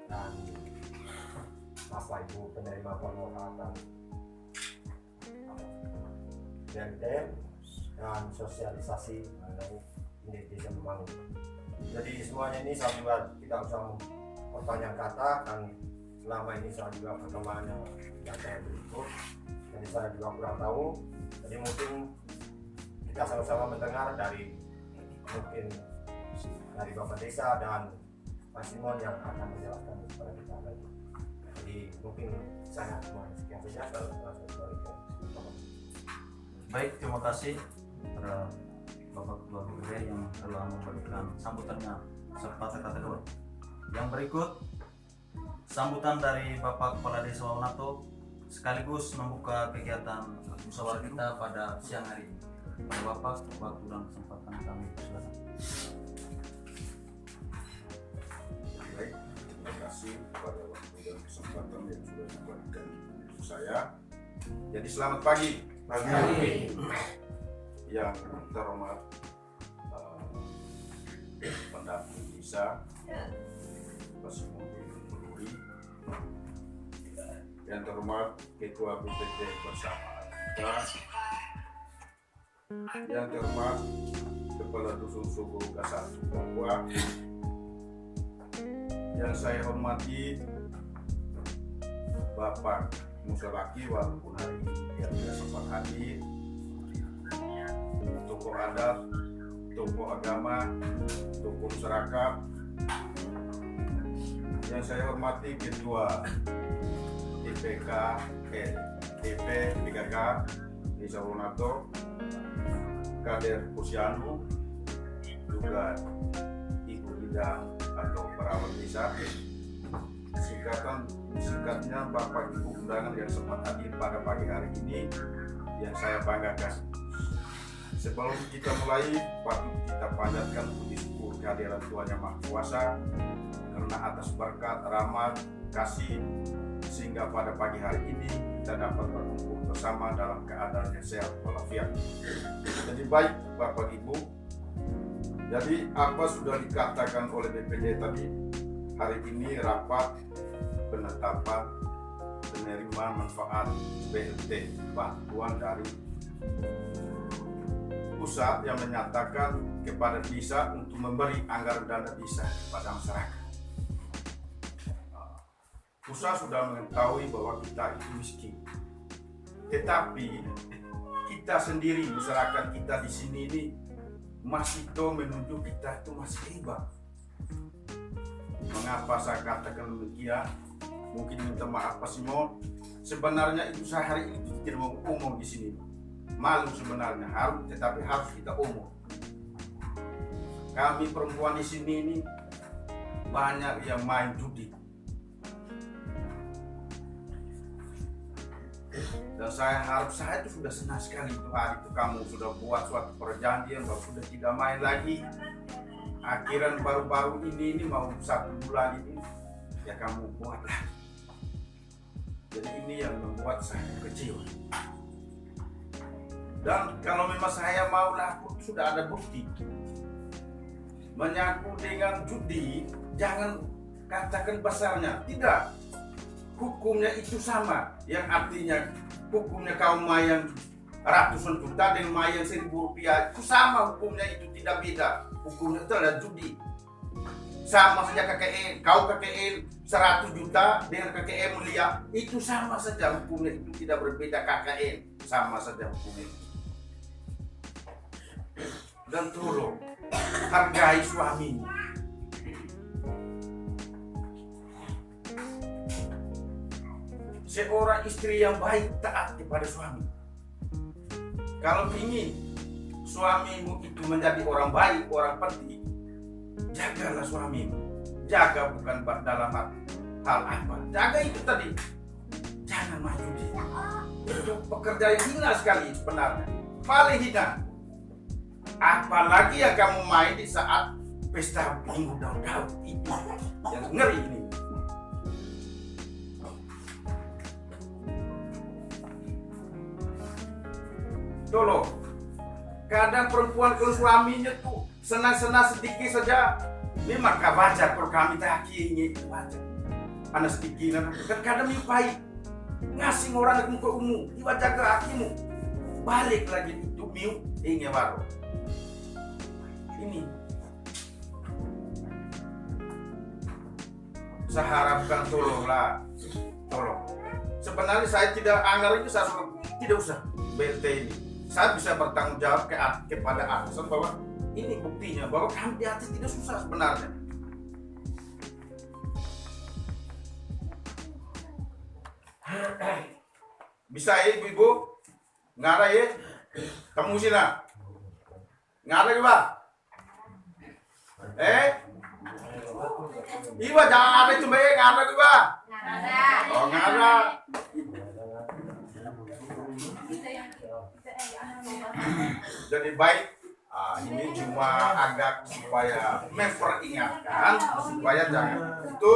dan Bapak Ibu penerima penghormatan BMTM dan sosialisasi mengenai netizen membangun. Jadi semuanya ini saya juga tidak usah pertanyaan kata, dan selama ini saya juga perkembangannya tidak saya berikut, jadi saya juga kurang tahu. Jadi mungkin kita sama-sama mendengar dari Bapak Desa dan Mas Simon yang akan menjelaskan kepada kita lagi. Jadi mungkin saya cuma sekian saja. Baik, terima kasih kepada Bapak Ketua BPD yang telah memberikan sambutannya serta kata-kata. Yang berikut sambutan dari Bapak Kepala Desa Wawonato sekaligus membuka kegiatan musyawarah kita pada siang hari ini. Pada Bapak, waktu dan kesempatan kami silakan. Baik, terima kasih pada waktu dan kesempatan yang sudah diberikan saya. Jadi selamat pagi. Yang terhormat pendamping desa Pak Simon Peluri, yang terhormat Ketua BPD bersama kita, yang terhormat Kepala Dusun Suku Kasar Papua, yang saya hormati Bapak Musalaki walaupun hari ini dia tidak sempat hadir, tokoh adat, tokoh agama, tokoh masyarakat, yang saya hormati Ketua DPK, DP, PKK Desa Wawonato, Kader Posyandu, juga Ibu Bidang atau perawat desa, singkatnya Bapak Ibu undangan yang sempat hadir pada pagi hari ini yang saya banggakan. Sebelum kita mulai, patut kita panjatkan puji syukur kehadiran Tuhan Yang Maha Kuasa karena atas berkat, rahmat, kasih, sehingga pada pagi hari ini kita dapat berkumpul bersama dalam keadaan yang sehat walafiat. Jadi baik Bapak Ibu, jadi apa sudah dikatakan oleh BPD tadi, hari ini rapat penetapan penerimaan manfaat BLT, bantuan dari pusat yang menyatakan kepada desa untuk memberi anggaran dana desa kepada masyarakat. Pusat sudah mengetahui bahwa kita itu miskin, tetapi kita sendiri, masyarakat kita di sini ini masih menunjuk kita itu masih hebat. Mengapa saya katakan demikian? Mungkin minta maaf Pak Simon. Sebenarnya itu saya hari ini tidak mau umum di sini. Malu sebenarnya harus, tetapi harus kita umum. Kami perempuan di sini ini banyak yang main judi. Dan saya itu sudah senang sekali itu hari itu kamu sudah buat suatu perjanjian bahwa sudah tidak main lagi. Akhiran baru-baru ini mau 1 bulan ini ya kamu buat lagi. Jadi ini yang membuat saya kecewa. Dan kalau memang saya mau laku sudah ada bukti. Menyangkut dengan judi, jangan katakan besarnya, tidak. Hukumnya itu sama, yang artinya hukumnya kaum mayan ratusan juta dengan mayan 1.000 rupiah itu sama hukumnya, itu tidak beda. Hukumnya itu adalah judi. Sama saja KKN, kau KKN 100 juta dengan KKN mulia, itu sama saja hukumnya, itu tidak berbeda KKN, sama saja hukumnya. Dan tolong hargai suamimu. Seorang istri yang baik taat kepada suami. Kalau ingin suamimu itu menjadi orang baik, orang penting, jagalah suamimu. Jaga bukan dalam hal apa. Jaga itu tadi. Jangan maju di. Itu pekerjaan yang hina sekali sebenarnya. Paling hina. Apalagi yang kamu main di saat pesta minggu daun-daun itu yang ngeri ini. Tolong, kadang perempuan kalau suaminya tuh senang-senang sedikit saja Ini maka wajar kalau kami tak ingin wajar. Anak sedikit, kadang baik ngasih orang ke muka umum, iwa jaga hakimu. Balik lagi itu miu ingin waro. Ini saya harapkan tolonglah, tolong. Sebenarnya saya tidak anggar itu saya suruh tidak usah BLT ini. Saya bisa bertanggung jawab kepada atasan bahwa ini buktinya bahwa kami di atas tidak susah sebenarnya. Bisa ya ibu-ibu? Ngara ya? Kamu sih nak? Ngara ya pak? Iwa jangan ada cuma ya ngara ya pak? Oh ngara. Jadi baik. Ini cuma agak supaya memperingatkan supaya jangan itu.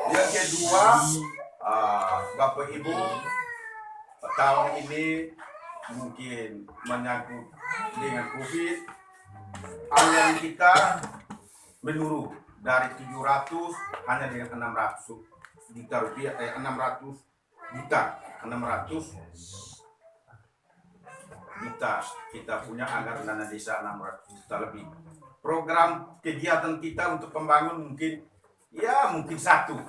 Yang kedua, Bapak Ibu, tahun ini mungkin menyangkut dengan COVID, anggaran kita menurun dari 700 hanya dengan 600 juta rupiah, 600 juta kita punya anggaran dana desa 600 juta lebih. Program kegiatan kita untuk pembangun mungkin satu,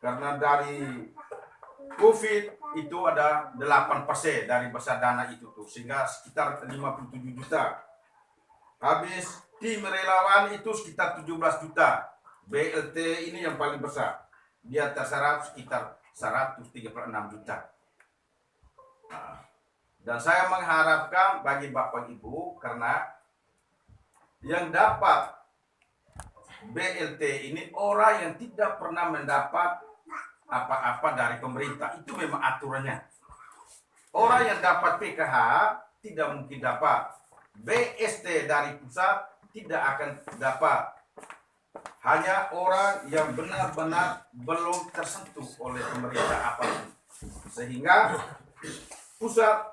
karena dari COVID itu ada 8% dari besar dana itu tuh, sehingga sekitar 57 juta. Habis tim relawan itu sekitar 17 juta. BLT ini yang paling besar, di atas 100 sekitar 136 juta. Dan saya mengharapkan bagi Bapak Ibu, karena yang dapat BLT ini orang yang tidak pernah mendapat apa-apa dari pemerintah. Itu memang aturannya. Orang yang dapat PKH tidak mungkin dapat. BST dari pusat tidak akan dapat. Hanya orang yang benar-benar belum tersentuh oleh pemerintah apapun. Sehingga pusat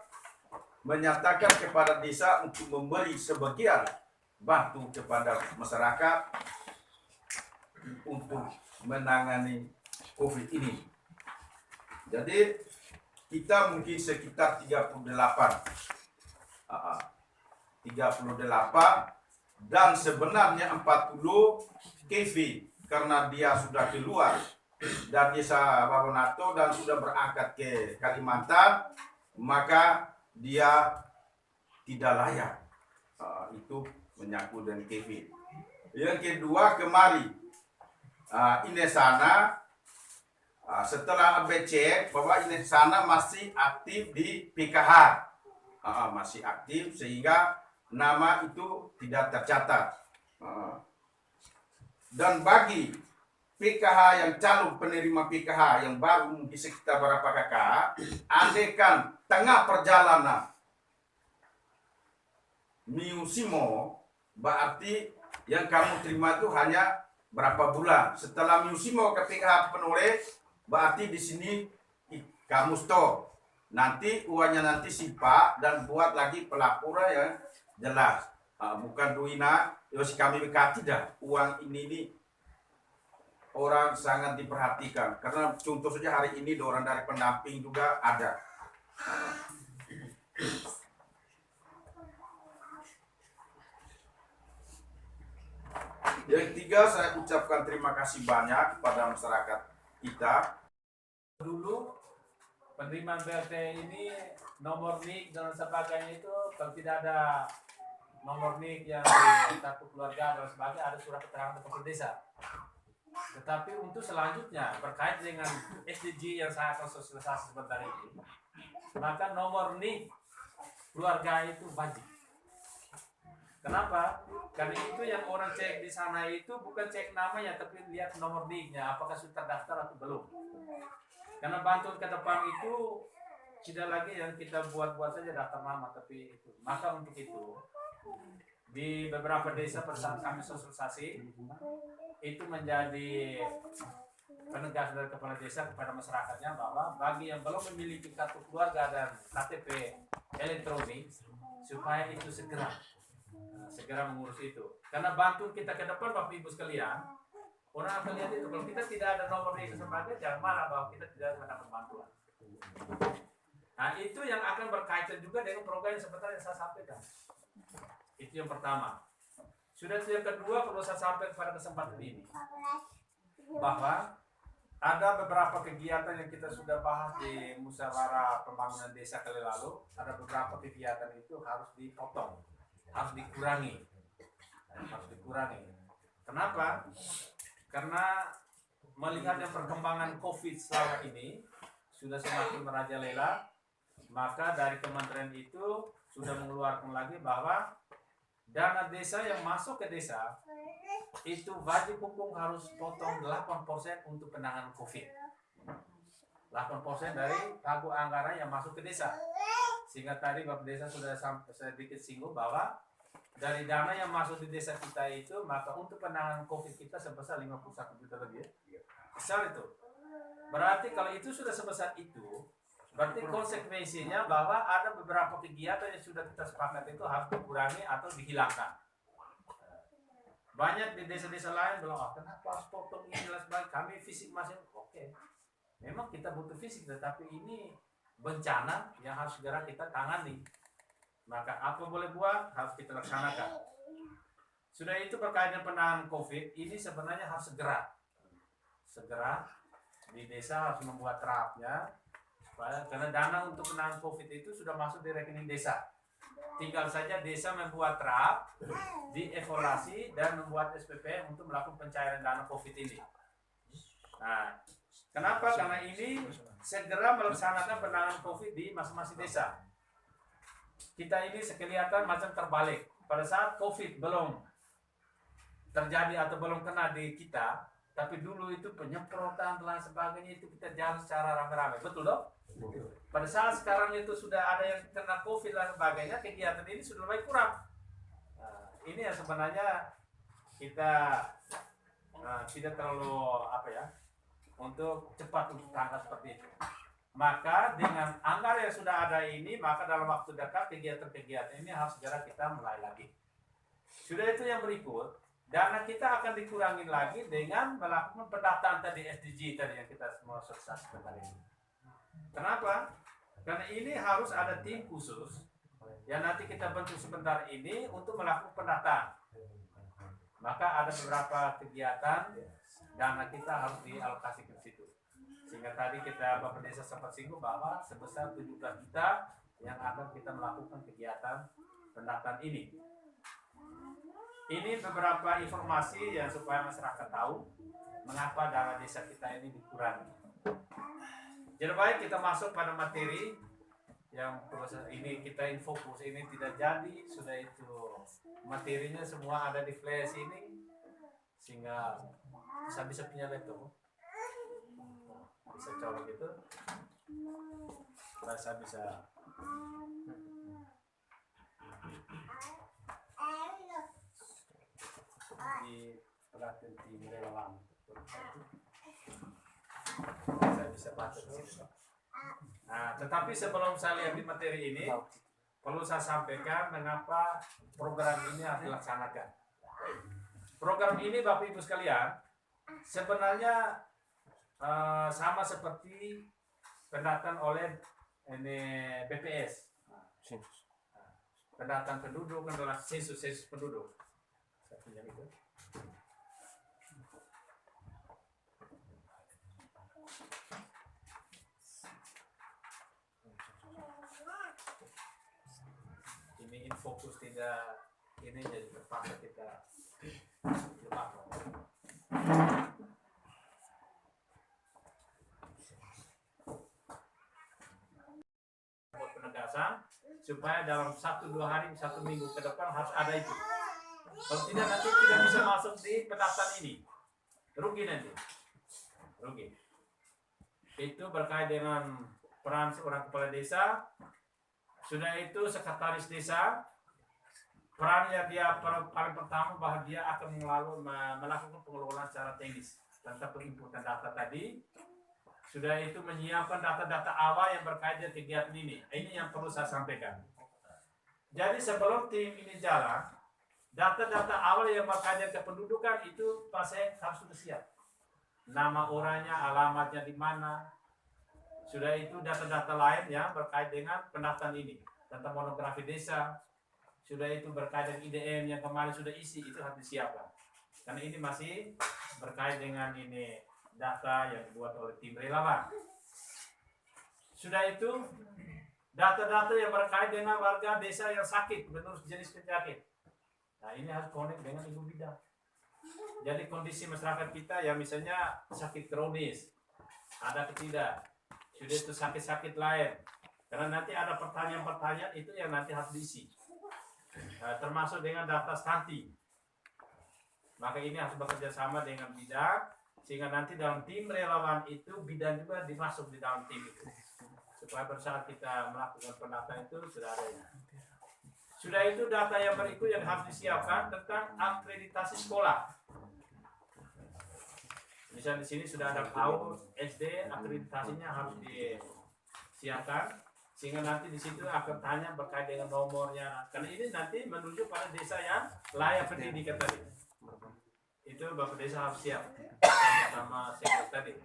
menyatakan kepada desa untuk memberi sebagian bantu kepada masyarakat untuk menangani COVID ini. Jadi kita mungkin sekitar 38 dan sebenarnya 40 KV karena dia sudah keluar dari desa Baronato dan sudah berangkat ke Kalimantan, maka dia tidak layak. Itu menyangkut dengan KV. Yang kedua kemari ini sana setelah cek bahwa ini sana masih aktif di PKH, masih aktif sehingga nama itu tidak tercatat. Dan bagi PKH yang calon penerima PKH yang baru mungkin sekitar berapa kakak, andaikan tengah perjalanan Miusimo, berarti yang kamu terima itu hanya berapa bulan. Setelah Miusimo ke PKH penulis, berarti di sini kamu stop. Nanti uangnya nanti simpak dan buat lagi pelaporan yang jelas. Bukan duina, yosi kami berkati dah. Uang ini orang sangat diperhatikan. Karena contoh saja hari ini orang dari pendamping juga ada. Yang ketiga, saya ucapkan terima kasih banyak kepada masyarakat kita. Dulu penerimaan BLT ini nomor NIK dan sebagainya itu kalau tidak ada nomor NIK yang di kartu keluarga dan sebagainya, ada surat keterangan dari kepala desa. Tetapi untuk selanjutnya berkait dengan SDG yang saya akan sosialisasi sebentar ini, maka nomor NIK keluarga itu wajib. Kenapa? Karena itu yang orang cek di sana itu bukan cek namanya, tapi lihat nomor NIK-nya apakah sudah terdaftar atau belum. Karena bantuan ke depan itu tidak lagi yang kita buat-buat saja daftar nama, tapi itu. Maka untuk itu di beberapa desa pesan kami sosialisasi itu menjadi penegasan dari kepala desa kepada masyarakatnya bahwa bagi yang belum memiliki kartu keluarga dan KTP elektronik supaya itu segera mengurus itu. Karena bantu kita ke depan Bapak Ibu sekalian, orang akan lihat itu. Kalau kita tidak ada nomor di kesempatan, jangan marah bahwa kita tidak mendapat bantuan. Nah itu yang akan berkaitan juga dengan program yang sebentar yang saya sampaikan. Itu yang pertama. Sudah itu yang kedua perlu saya sampaikan pada kesempatan ini, bahwa ada beberapa kegiatan yang kita sudah bahas di musyawarah pembangunan desa kali lalu. Ada beberapa kegiatan itu harus dipotong, harus dikurangi, Kenapa? Karena melihat yang perkembangan COVID selama ini sudah semakin merajalela, maka dari kementerian itu sudah mengeluarkan lagi bahwa dana desa yang masuk ke desa itu wajib hukum harus potong 8% untuk penanganan COVID. 8% dari pagu anggaran yang masuk ke desa. Sehingga tadi Bapak Desa sudah sedikit singgung bahwa dari dana yang masuk di desa kita itu, maka untuk penanganan COVID kita sebesar 51 juta lebih. Besar itu. Berarti kalau itu sudah sebesar itu, berarti konsekuensinya bahwa ada beberapa kegiatan yang sudah kita sepakat itu harus dikurangi atau dihilangkan. Banyak di desa-desa lain bilang, kenapa harus potong ini jelas baik, kami fisik masih oke. Memang kita butuh fisik, tetapi ini bencana yang harus segera kita tangani. Maka apa boleh buat harus kita laksanakan. Sudah itu berkaitan penanganan COVID, ini sebenarnya harus segera di desa harus membuat draftnya, karena dana untuk penanganan COVID itu sudah masuk di rekening desa. Tinggal saja desa membuat draft, dievaluasi dan membuat SPP untuk melakukan pencairan dana COVID ini. Nah, kenapa? Karena ini segera melaksanakan penanganan COVID di masing-masing desa. Kita ini kelihatan macam terbalik. Pada saat COVID belum terjadi atau belum kena di kita, tapi dulu itu penyemprotan dan sebagainya itu kita jalan secara rame-rame. Betul dong? Pada saat sekarang itu sudah ada yang kena COVID dan sebagainya, kegiatan ini sudah lebih kurang. Nah, ini yang sebenarnya kita tidak terlalu untuk cepat untuk tangkap seperti itu. Maka dengan anggaran yang sudah ada ini, maka dalam waktu dekat kegiatan-kegiatan ini harus segera kita mulai lagi. Sudah itu yang berikut, dana kita akan dikurangi lagi dengan melakukan pendataan tadi SDG tadi yang kita semua sukseskan hari ini. Kenapa? Karena ini harus ada tim khusus yang nanti kita bentuk sebentar ini untuk melakukan pendataan. Maka ada beberapa kegiatan dana kita harus dialokasikan ke situ. Sehingga tadi Bapak Desa sempat singgung bahwa sebesar 17 juta yang akan kita melakukan kegiatan pendataan ini. Ini beberapa informasi yang supaya masyarakat tahu mengapa dana desa kita ini dikurangi. Jadi baik kita masuk pada materi yang proses ini kita infokus ini tidak jadi, sudah itu materinya semua ada di flash ini sehingga bisa punya laptop bisa colok gitu, rasa bisa di perhatian tim relawan. Saya bisa baca di situ. Nah, tetapi sebelum saya lihat di materi ini, perlu saya sampaikan mengapa program ini harus dilaksanakan. Program ini Bapak Ibu sekalian, sebenarnya sama seperti pendataan oleh BPS. Pendataan penduduk adalah sensus penduduk. Saya pinjam itu. Ini infokus tidak ini jadi terpaksa kita lupa. Buat penegasan supaya dalam 1-2 hari 1 minggu ke depan harus ada itu. Kalau tidak nanti tidak bisa masuk di pendaftaran ini, rugi nanti, rugi. Itu berkait dengan peran seorang kepala desa. Sudah itu sekretaris desa, perannya dia paling pertama bahwa dia akan melakukan pengelolaan secara teknis tentang penginputan data tadi. Sudah itu menyiapkan data-data awal yang berkait dengan kegiatan ini. Ini yang perlu saya sampaikan. Jadi sebelum tim ini jalan, data-data awal yang berkaitan kependudukan itu pasti harus sudah siap. Nama orangnya, alamatnya di mana. Sudah itu data-data lain yang berkait dengan pendaftaran ini. Tentang monografi desa. Sudah itu berkait dengan IDM yang kemarin sudah isi, itu harus disiapkan. Karena ini masih berkait dengan ini data yang dibuat oleh tim relawan. Sudah itu data-data yang berkait dengan warga desa yang sakit menurut jenis penyakit. Nah ini harus connect dengan ibu bidan. Jadi kondisi masyarakat kita yang misalnya sakit kronis, ada tidak, sudah itu sakit-sakit lain. Karena nanti ada pertanyaan-pertanyaan itu yang nanti harus diisi. Termasuk dengan data stunting. Maka ini harus bekerja sama dengan bidan, sehingga nanti dalam tim relawan itu bidan juga dimasuk di dalam tim itu. Supaya pada saat kita melakukan pendaftaran itu sudah ada ya. Sudah itu data yang berikut yang harus disiapkan tentang akreditasi sekolah. Misalnya di sini sudah ada PAUD, SD, akreditasinya harus disiapkan. Sehingga nanti di situ akan tanya berkait dengan nomornya. Karena ini nanti menuju pada desa yang layak pendidikan tadi. Itu Bapak Desa harus siap sama sektor tadi.